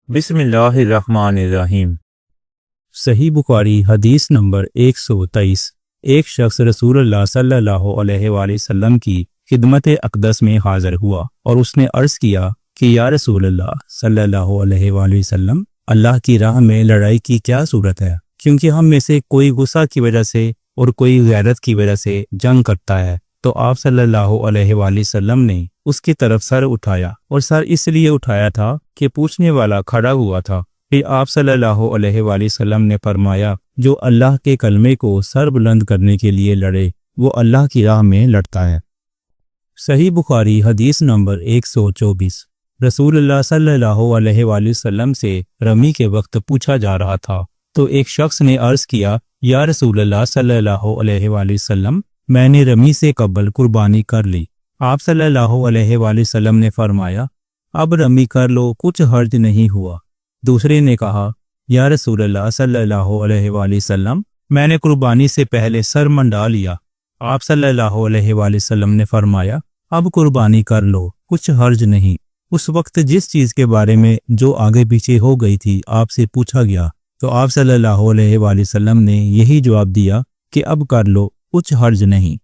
بسم اللہ الرحمن الرحیم۔ صحیح بخاری حدیث نمبر 123۔ ایک شخص رسول اللہ صلی اللہ علیہ وآلہ وسلم کی خدمت اقدس میں حاضر ہوا اور اس نے عرض کیا کہ یا رسول اللہ صلی اللہ علیہ وآلہ وسلم، اللہ کی راہ میں لڑائی کی کیا صورت ہے؟ کیونکہ ہم میں سے کوئی غصہ کی وجہ سے اور کوئی غیرت کی وجہ سے جنگ کرتا ہے۔ تو آپ صلی اللہ علیہ وآلہ وسلم نے اس کی طرف سر اٹھایا، اور سر اس لیے اٹھایا تھا کہ پوچھنے والا کھڑا ہوا تھا۔ پھر آپ صلی اللہ علیہ وآلہ وسلم نے فرمایا، جو اللہ کے کلمے کو سر بلند کرنے کے لیے لڑے وہ اللہ کی راہ میں لڑتا ہے۔ صحیح بخاری حدیث نمبر 124۔ رسول اللہ صلی اللہ علیہ وآلہ وسلم سے رمی کے وقت پوچھا جا رہا تھا، تو ایک شخص نے عرض کیا، یا رسول اللہ صلی اللہ علیہ وآلہ وسلم، میں نے رمی سے قبل قربانی کر لی۔ آپ صلی اللہ علیہ وآلہ وسلم نے فرمایا، اب رمی کر لو، کچھ حرج نہیں ہوا۔ دوسرے نے کہا، یا رسول اللہ صلی اللہ علیہ وآلہ وسلم، میں نے قربانی سے پہلے سر منڈا لیا۔ آپ صلی اللہ علیہ وآلہ وسلم نے فرمایا، اب قربانی کر لو، کچھ حرج نہیں۔ اس وقت جس چیز کے بارے میں جو آگے پیچھے ہو گئی تھی آپ سے پوچھا گیا، تو آپ صلی اللہ علیہ وآلہ وسلم نے یہی جواب دیا کہ اب کر لو، کچھ حرج نہیں۔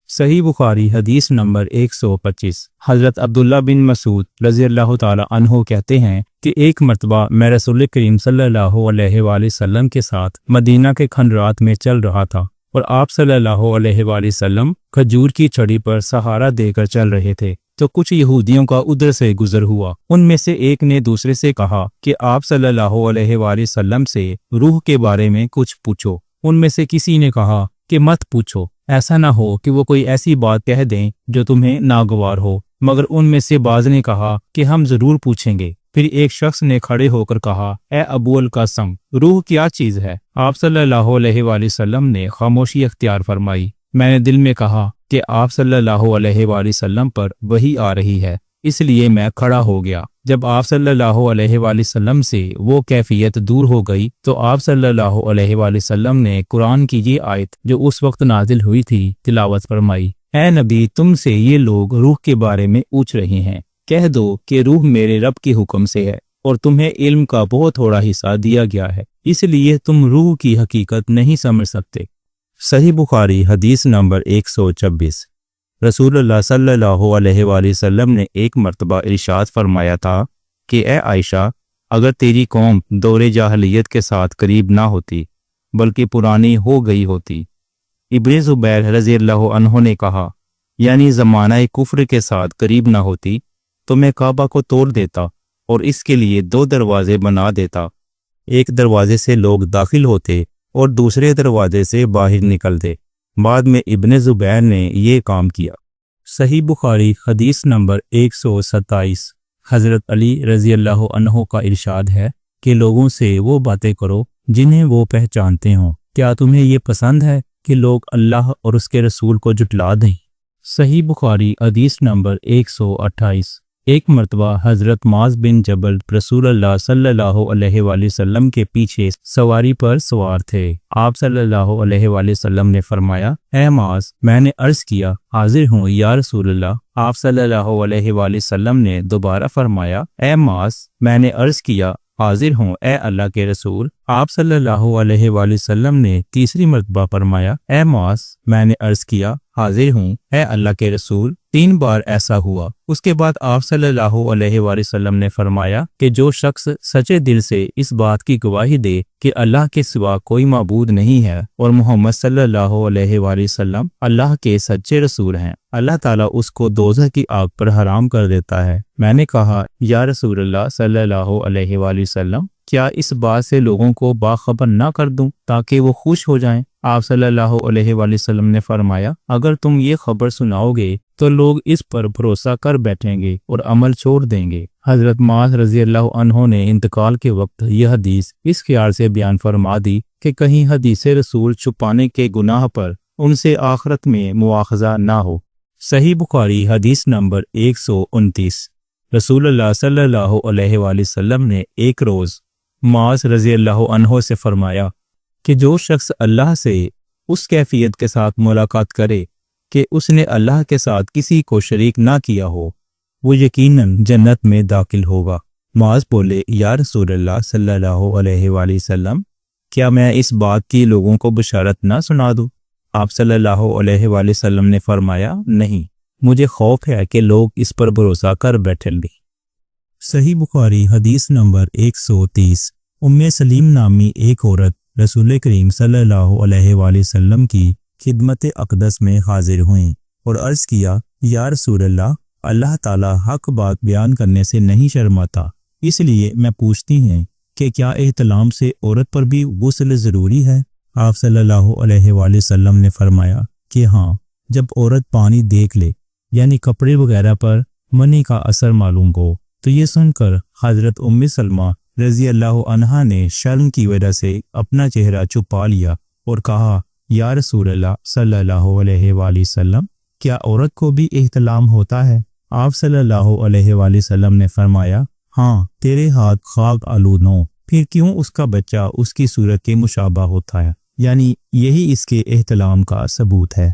صحیح بخاری حدیث نمبر 125۔ حضرت عبداللہ بن مسعود رضی اللہ تعالی عنہ کہتے ہیں کہ ایک مرتبہ میں رسول کریم صلی اللہ علیہ وآلہ وسلم کے ساتھ مدینہ کے کھنڈرات میں چل رہا تھا، اور آپ صلی اللہ علیہ وآلہ وسلم کھجور کی چھڑی پر سہارا دے کر چل رہے تھے، تو کچھ یہودیوں کا ادھر سے گزر ہوا۔ ان میں سے ایک نے دوسرے سے کہا کہ آپ صلی اللہ علیہ وآلہ وسلم سے روح کے بارے میں کچھ پوچھو۔ ان میں سے کسی نے کہا کہ مت پوچھو، ایسا نہ ہو کہ وہ کوئی ایسی بات کہہ دیں جو تمہیں ناگوار ہو۔ مگر ان میں سے بعض نے کہا کہ ہم ضرور پوچھیں گے۔ پھر ایک شخص نے کھڑے ہو کر کہا، اے ابو القاسم، روح کیا چیز ہے؟ آپ صلی اللہ علیہ وآلہ وسلم نے خاموشی اختیار فرمائی۔ میں نے دل میں کہا کہ آپ صلی اللہ علیہ وآلہ وسلم پر وحی آ رہی ہے، اس لیے میں کھڑا ہو گیا۔ جب آپ صلی اللہ علیہ وآلہ وسلم سے وہ کیفیت دور ہو گئی تو آپ صلی اللہ علیہ وآلہ وسلم نے قرآن کی یہ آیت جو اس وقت نازل ہوئی تھی تلاوت فرمائی، اے نبی، تم سے یہ لوگ روح کے بارے میں پوچھ رہے ہیں، کہہ دو کہ روح میرے رب کے حکم سے ہے، اور تمہیں علم کا بہت تھوڑا حصہ دیا گیا ہے، اس لیے تم روح کی حقیقت نہیں سمجھ سکتے۔ صحیح بخاری حدیث نمبر 126۔ رسول اللہ صلی اللہ علیہ وآلہ وسلم نے ایک مرتبہ ارشاد فرمایا تھا کہ اے عائشہ، اگر تیری قوم دور جاہلیت کے ساتھ قریب نہ ہوتی بلکہ پرانی ہو گئی ہوتی۔ ابن زبیر رضی اللہ عنہ نے کہا، یعنی زمانہ کفر کے ساتھ قریب نہ ہوتی تو میں کعبہ کو توڑ دیتا اور اس کے لیے 2 دروازے بنا دیتا، ایک دروازے سے لوگ داخل ہوتے اور دوسرے دروازے سے باہر نکلتے۔ بعد میں ابن زبیر نے یہ کام کیا۔ صحیح بخاری حدیث نمبر 127۔ حضرت علی رضی اللہ عنہ کا ارشاد ہے کہ لوگوں سے وہ باتیں کرو جنہیں وہ پہچانتے ہوں۔ کیا تمہیں یہ پسند ہے کہ لوگ اللہ اور اس کے رسول کو جھٹلا دیں؟ صحیح بخاری حدیث نمبر 128۔ ایک مرتبہ حضرت معاذ بن جبل رسول اللہ صلی اللہ علیہ وآلہ وسلم کے پیچھے سواری پر سوار تھے۔ آپ صلی اللہ علیہ وآلہ وسلم نے فرمایا، اے معاذ، میں نے عرض کیا، حاضر ہوں یا رسول اللہ۔ آپ صلی اللہ علیہ وآلہ وسلم نے دوبارہ فرمایا، اے معاذ، میں نے عرض کیا، حاضر ہوں اے اللہ کے رسول۔ آپ صلی اللہ علیہ وآلہ وسلم نے تیسری مرتبہ فرمایا، اے معاذ، میں نے عرض کیا، حاضر ہوں اے اللہ کے رسول۔ 3 بار ایسا ہوا۔ اس کے بعد آپ صلی اللہ علیہ وآلہ وسلم نے فرمایا کہ جو شخص سچے دل سے اس بات کی گواہی دے کہ اللہ کے سوا کوئی معبود نہیں ہے اور محمد صلی اللہ علیہ وآلہ وسلم اللہ کے سچے رسول ہیں، اللہ تعالیٰ اس کو دوزخ کی آگ پر حرام کر دیتا ہے۔ میں نے کہا، یا رسول اللہ صلی اللہ علیہ وآلہ وسلم، کیا اس بات سے لوگوں کو باخبر نہ کر دوں تاکہ وہ خوش ہو جائیں؟ آپ صلی اللہ علیہ وآلہ وسلم نے فرمایا، اگر تم یہ خبر سناؤ گے تو لوگ اس پر بھروسہ کر بیٹھیں گے اور عمل چھوڑ دیں گے۔ حضرت معاذ رضی اللہ عنہ نے انتقال کے وقت یہ حدیث اس خیال سے بیان فرما دی کہ کہیں حدیث رسول چھپانے کے گناہ پر ان سے آخرت میں مواخذہ نہ ہو۔ صحیح بخاری حدیث نمبر 129۔ رسول اللہ صلی اللہ علیہ وآلہ وسلم نے ایک روز معاذ رضی اللہ عنہ سے فرمایا کہ جو شخص اللہ سے اس کیفیت کے ساتھ ملاقات کرے کہ اس نے اللہ کے ساتھ کسی کو شریک نہ کیا ہو، وہ یقیناً جنت میں داخل ہوگا۔ معاذ بولے یا رسول اللہ صلی اللہ علیہ وآلہ وسلم کیا میں اس بات کی لوگوں کو بشارت نہ سنا دوں؟ آپ صلی اللہ علیہ وآلہ وسلم نے فرمایا نہیں، مجھے خوف ہے کہ لوگ اس پر بھروسہ کر بیٹھیں گے۔ صحیح بخاری حدیث نمبر 130۔ ام سلیم نامی ایک عورت رسول کریم صلی اللہ علیہ وآلہ وسلم کی خدمت اقدس میں حاضر ہوئیں اور عرض کیا یا رسول اللہ تعالیٰ حق بات بیان کرنے سے نہیں شرماتا، اس لیے میں پوچھتی ہیں کہ کیا احتلام سے عورت پر بھی غسل ضروری ہے؟ آپ صلی اللہ علیہ وآلہ وسلم نے فرمایا کہ ہاں، جب عورت پانی دیکھ لے یعنی کپڑے وغیرہ پر منی کا اثر معلوم ہو۔ تو یہ سن کر حضرت ام سلمہ رضی اللہ عنہا نے شرم کی وجہ سے اپنا چہرہ چھپا لیا اور کہا یا رسول اللہ صلی اللہ علیہ وآلہ وسلم کیا عورت کو بھی احتلام ہوتا ہے؟ آپ صلی اللہ علیہ وآلہ وسلم نے فرمایا ہاں، تیرے ہاتھ خاک آلود ہوں، پھر کیوں اس کا بچہ اس کی صورت کے مشابہ ہوتا ہے، یعنی یہی اس کے احتلام کا ثبوت ہے۔